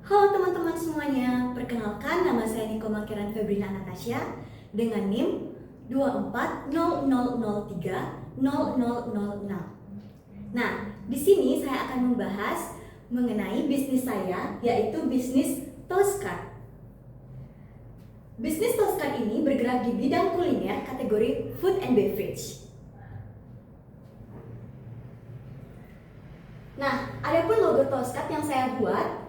Halo teman-teman semuanya, perkenalkan nama saya Niko Makiran Febrina Natasha dengan NIM 2400030006. Nah, di sini saya akan membahas mengenai bisnis saya, yaitu bisnis Toastcard. Bisnis Toastcard ini bergerak di bidang kuliner kategori food and beverage. Nah, adapun logo Toastcard yang saya buat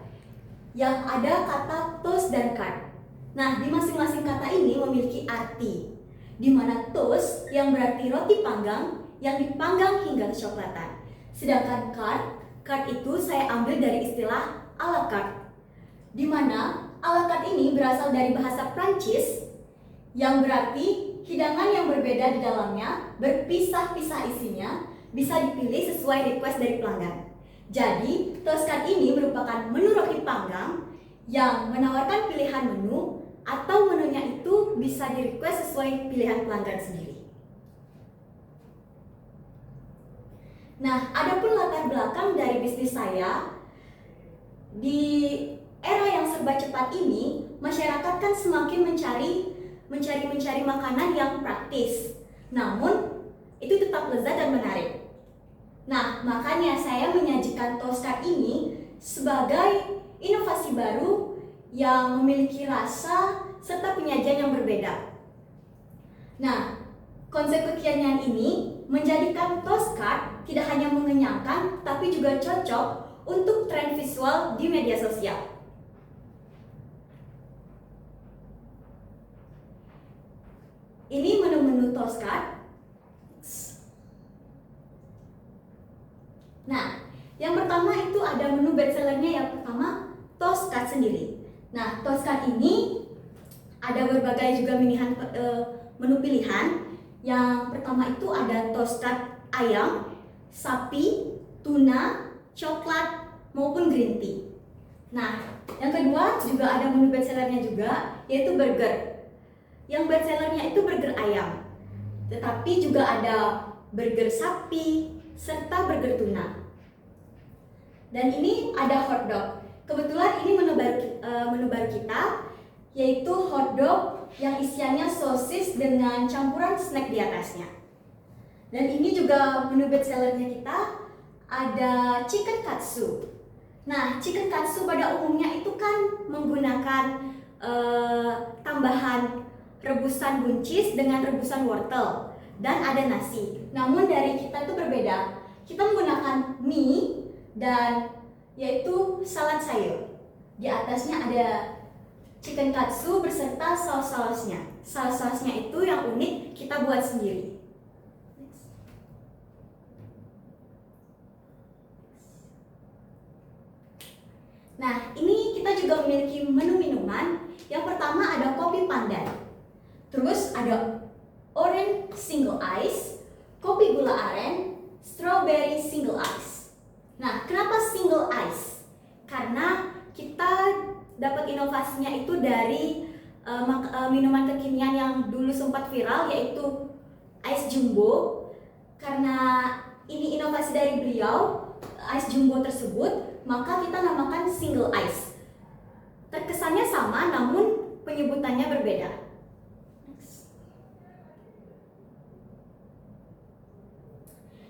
yang ada kata toast dan card. Nah, di masing-masing kata ini memiliki arti, di mana toast yang berarti roti panggang yang dipanggang hingga kecoklatan. Sedangkan card itu saya ambil dari istilah à la carte, di mana à la carte ini berasal dari bahasa Prancis yang berarti hidangan yang berbeda di dalamnya, berpisah-pisah isinya, bisa dipilih sesuai request dari pelanggan. Jadi, Toastcard ini merupakan menu roti panggang yang menawarkan pilihan menu atau menunya itu bisa di-request sesuai pilihan pelanggan sendiri. Nah, adapun latar belakang dari bisnis saya, di era yang serba cepat ini, masyarakat kan semakin mencari makanan yang praktis. Namun, itu tetap lezat dan menarik. Nah, makanya saya menyajikan Toastcard ini sebagai inovasi baru yang memiliki rasa serta penyajian yang berbeda. Nah, konsep kekinian ini menjadikan Toastcard tidak hanya mengenyangkan, tapi juga cocok untuk tren visual di media sosial. Ini menu-menu Toastcard. Nah, yang pertama itu ada menu bestsellernya. Yang pertama, Toastcard sendiri. Nah, Toastcard ini ada berbagai juga menu pilihan. Yang pertama itu ada Toastcard ayam, sapi, tuna, coklat, maupun green tea. Nah, yang kedua juga ada menu bestsellernya juga, yaitu burger. Yang bestsellernya itu burger ayam, tetapi juga ada burger sapi, serta burger tuna. Dan ini ada hotdog. Kebetulan ini menu baru kita, yaitu hotdog yang isiannya sosis dengan campuran snack di atasnya. Dan ini juga menu bestsellernya kita, ada chicken katsu. Nah, chicken katsu pada umumnya itu kan menggunakan tambahan rebusan buncis dengan rebusan wortel dan ada nasi. Namun dari kita itu berbeda. Kita menggunakan mie dan yaitu salad sayur. Di atasnya ada chicken katsu beserta saus-sausnya. Saus-sausnya itu yang unik kita buat sendiri. Nah, ini kita juga memiliki menu minuman. Yang pertama ada kopi pandan. Terus ada orange single ice, kopi gula aren, strawberry single ice. Nah, kenapa single ice? Karena kita dapat inovasinya itu dari minuman kekinian yang dulu sempat viral, yaitu ice jumbo. Karena ini inovasi dari beliau, ice jumbo tersebut, maka kita namakan single ice. Terkesannya sama, namun penyebutannya berbeda.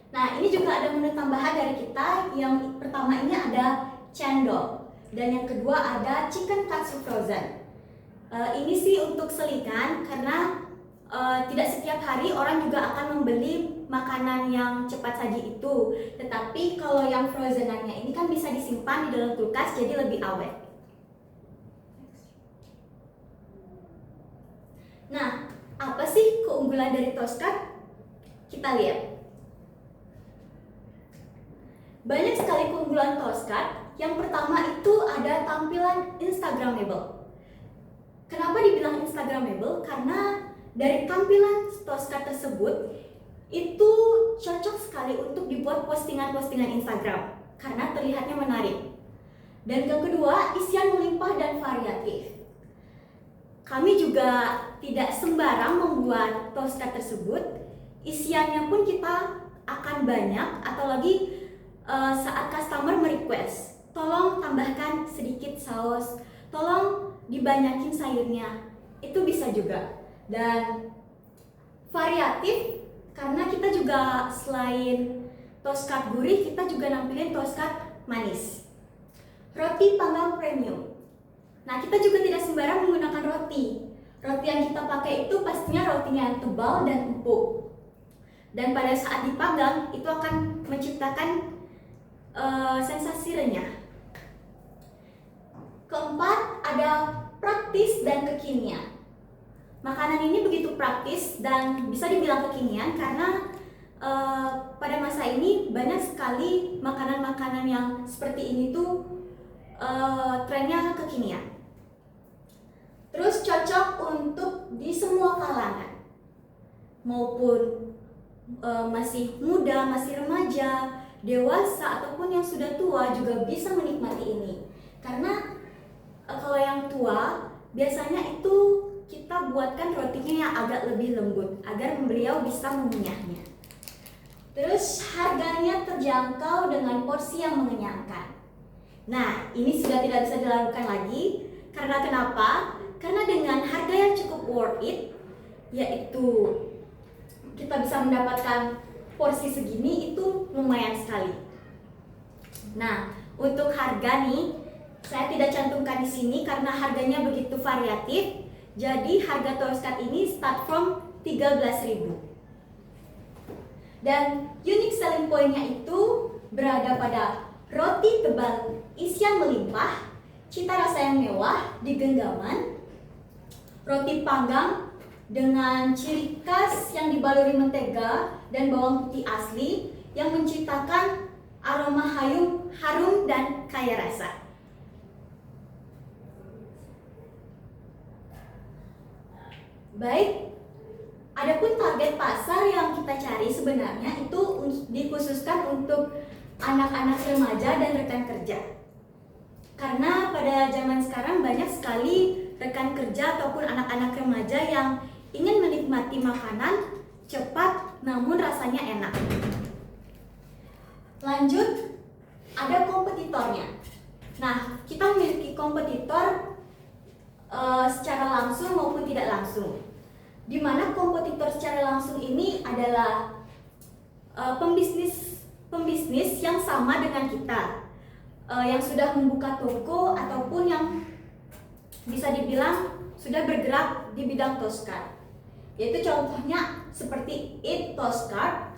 Nah, ini juga ada menu tambahan dari kita. Yang pertama ini ada cendol, dan yang kedua ada chicken katsu frozen. Ini sih untuk selingan, karena tidak setiap hari orang juga akan membeli makanan yang cepat saji itu. Tetapi kalau yang frozenannya ini kan bisa disimpan di dalam kulkas, jadi lebih awet. Nah, apa sih keunggulan dari Toastcard? Kita lihat. Banyak sekali keunggulan Toastcard. Yang pertama itu ada tampilan Instagramable. Kenapa dibilang Instagramable? Karena dari tampilan Toastcard tersebut itu cocok sekali untuk dibuat postingan-postingan Instagram karena terlihatnya menarik. Dan yang kedua, isian melimpah dan variatif. Kami juga tidak sembarang membuat Toastcard tersebut. Isiannya pun kita akan banyak, atau lagi saat customer merequest, tolong tambahkan sedikit saus, tolong dibanyakin sayurnya. Itu bisa juga. Dan variatif karena kita juga selain toast cut gurih, kita juga nampilin toast cut manis. Roti panggang premium. Nah, kita juga tidak sembarang menggunakan roti. Roti yang kita pakai itu pastinya rotinya yang tebal dan empuk. Dan pada saat dipanggang itu akan menciptakan sensasi renyah. Keempat, ada praktis dan kekinian. Makanan ini begitu praktis dan bisa dibilang kekinian karena pada masa ini banyak sekali makanan-makanan yang seperti ini tuh trennya kekinian. Terus cocok untuk di semua kalangan, maupun masih muda, masih remaja, dewasa, ataupun yang sudah tua juga bisa menikmati ini. Karena kalau yang tua biasanya itu kita buatkan rotinya yang agak lebih lembut agar beliau bisa mengunyahnya. Terus harganya terjangkau dengan porsi yang mengenyangkan. Nah, ini sudah tidak bisa dilakukan lagi. Karena kenapa? Karena dengan harga yang cukup worth it, yaitu kita bisa mendapatkan porsi segini, itu lumayan sekali. Nah, untuk harga nih, saya tidak cantumkan di sini karena harganya begitu variatif. Jadi harga toast cut ini start from 13.000. Dan unique selling point-nya itu berada pada roti tebal isian melimpah, cita rasa yang mewah di genggaman, roti panggang dengan ciri khas yang dibaluri mentega dan bawang putih asli yang menciptakan aroma harum dan kaya rasa. Baik, adapun target pasar yang kita cari sebenarnya itu dikhususkan untuk anak-anak remaja dan rekan kerja. Karena pada zaman sekarang banyak sekali rekan kerja ataupun anak-anak remaja yang ingin menikmati makanan cepat namun rasanya enak. Lanjut, ada kompetitornya. Nah, kita memiliki kompetitor secara langsung maupun tidak langsung. Di mana kompetitor secara langsung ini adalah pembisnis yang sama dengan kita, yang sudah membuka toko ataupun yang bisa dibilang sudah bergerak di bidang toast cut. Yaitu contohnya seperti Eat Toast Cut,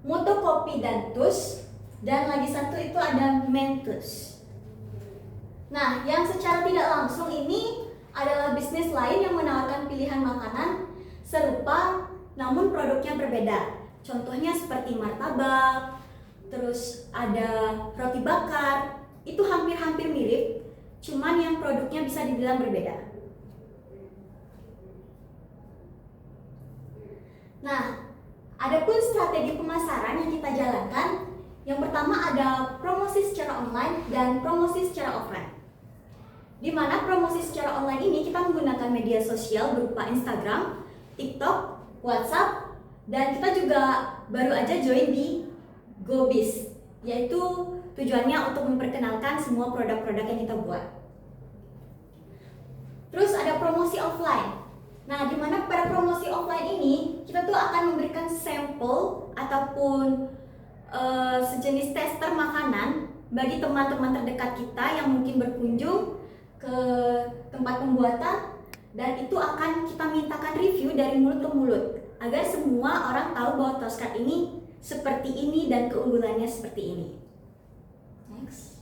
Motokopi dan Tus, dan lagi satu itu ada Mentus. Nah, yang secara tidak langsung ini adalah bisnis lain yang menawarkan pilihan makanan serupa namun produknya berbeda. Contohnya seperti martabak, terus ada roti bakar, itu hampir-hampir mirip, cuman yang produknya bisa dibilang berbeda. Nah, adapun strategi pemasaran yang kita jalankan, yang pertama ada promosi secara online dan promosi secara offline. Di mana promosi secara online ini kita menggunakan media sosial berupa Instagram, TikTok, WhatsApp, dan kita juga baru aja join di GoBiz, yaitu tujuannya untuk memperkenalkan semua produk-produk yang kita buat. Terus ada promosi offline. Nah, di mana pada promosi offline ini kita tuh akan memberikan sampel ataupun sejenis tester makanan bagi teman-teman terdekat kita yang mungkin berkunjung ke tempat pembuatan, dan itu akan kita mintakan review dari mulut ke mulut agar semua orang tahu bahwa toast cut ini seperti ini dan keunggulannya seperti ini. Next.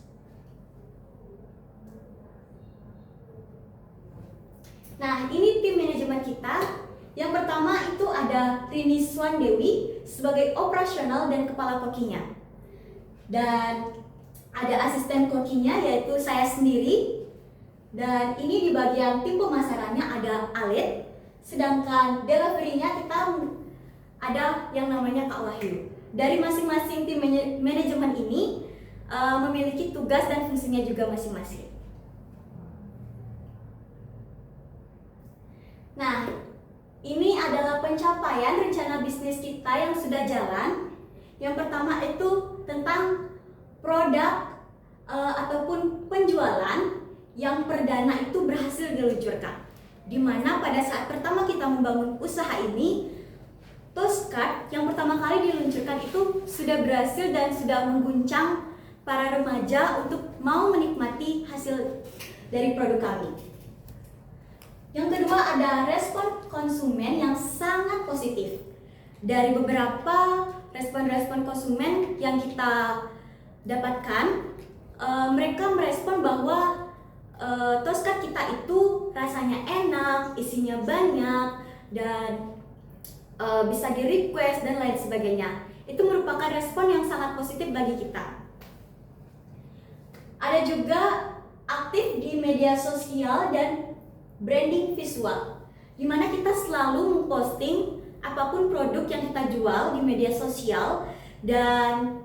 Nah, ini tim manajemen kita. Yang pertama itu ada Rini Swandewi sebagai operasional dan kepala kokinya. Dan ada asisten kokinya yaitu saya sendiri. Dan ini di bagian tim pemasarannya ada Alit, sedangkan delivery-nya kita ada yang namanya Kak Wahyu. Dari masing-masing tim manajemen ini memiliki tugas dan fungsinya juga masing-masing. Nah, ini adalah pencapaian rencana bisnis kita yang sudah jalan. Yang pertama itu tentang produk ataupun penjualan yang perdana itu berhasil diluncurkan. Di mana pada saat pertama kita membangun usaha ini, Toast Card yang pertama kali diluncurkan itu sudah berhasil dan sudah mengguncang para remaja untuk mau menikmati hasil dari produk kami. Yang kedua ada respon konsumen yang sangat positif. Dari beberapa respon-respon konsumen yang kita dapatkan, mereka merespon bahwa Toast Card kita itu rasanya enak, isinya banyak, dan bisa di-request dan lain sebagainya. Itu merupakan respon yang sangat positif bagi kita. Ada juga aktif di media sosial dan branding visual, di mana kita selalu memposting apapun produk yang kita jual di media sosial, dan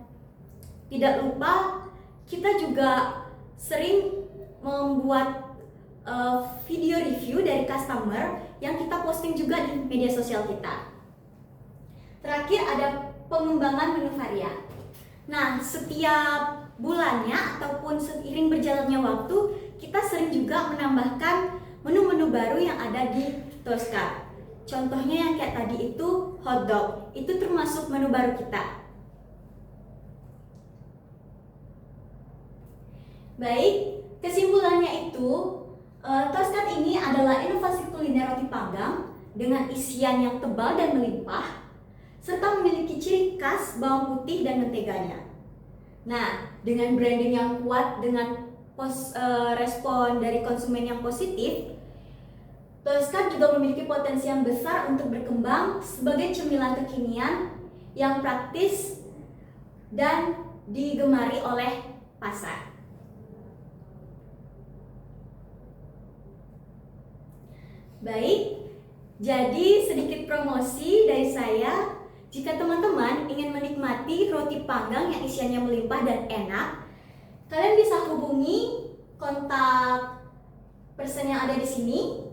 tidak lupa kita juga sering membuat video review dari customer yang kita posting juga di media sosial kita. Terakhir ada pengembangan menu varian. Nah, setiap bulannya ataupun seiring berjalannya waktu, kita sering juga menambahkan menu-menu baru yang ada di Toast Card. Contohnya yang kayak tadi itu hotdog, itu termasuk menu baru kita. Baik, kesimpulannya itu Toast Card ini adalah inovasi kuliner roti panggang dengan isian yang tebal dan melimpah, serta memiliki ciri khas bawang putih dan menteganya. Nah, dengan branding yang kuat, dengan respon dari konsumen yang positif, Toast Card juga memiliki potensi yang besar untuk berkembang sebagai cemilan kekinian yang praktis dan digemari oleh pasar. Baik, jadi sedikit promosi dari saya. Jika teman-teman ingin menikmati roti panggang yang isiannya melimpah dan enak, kalian bisa hubungi kontak person yang ada di sini,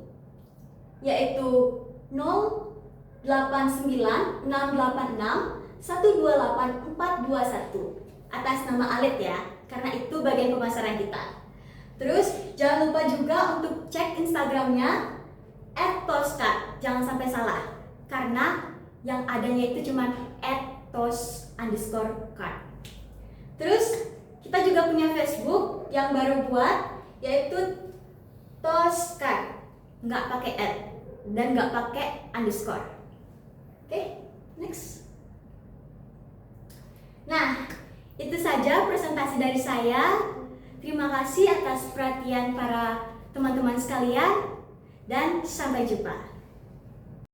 yaitu 089686 128 421 atas nama Alit ya, karena itu bagian pemasaran kita. Terus jangan lupa juga untuk cek Instagramnya @toastcard, jangan sampai salah, karena yang adanya itu cuma @toast_card. Terus kita juga punya Facebook yang baru buat, yaitu Toast Card, nggak pakai dan nggak pakai underscore. Oke, next. Nah, itu saja presentasi dari saya. Terima kasih atas perhatian para teman-teman sekalian, dan sampai jumpa.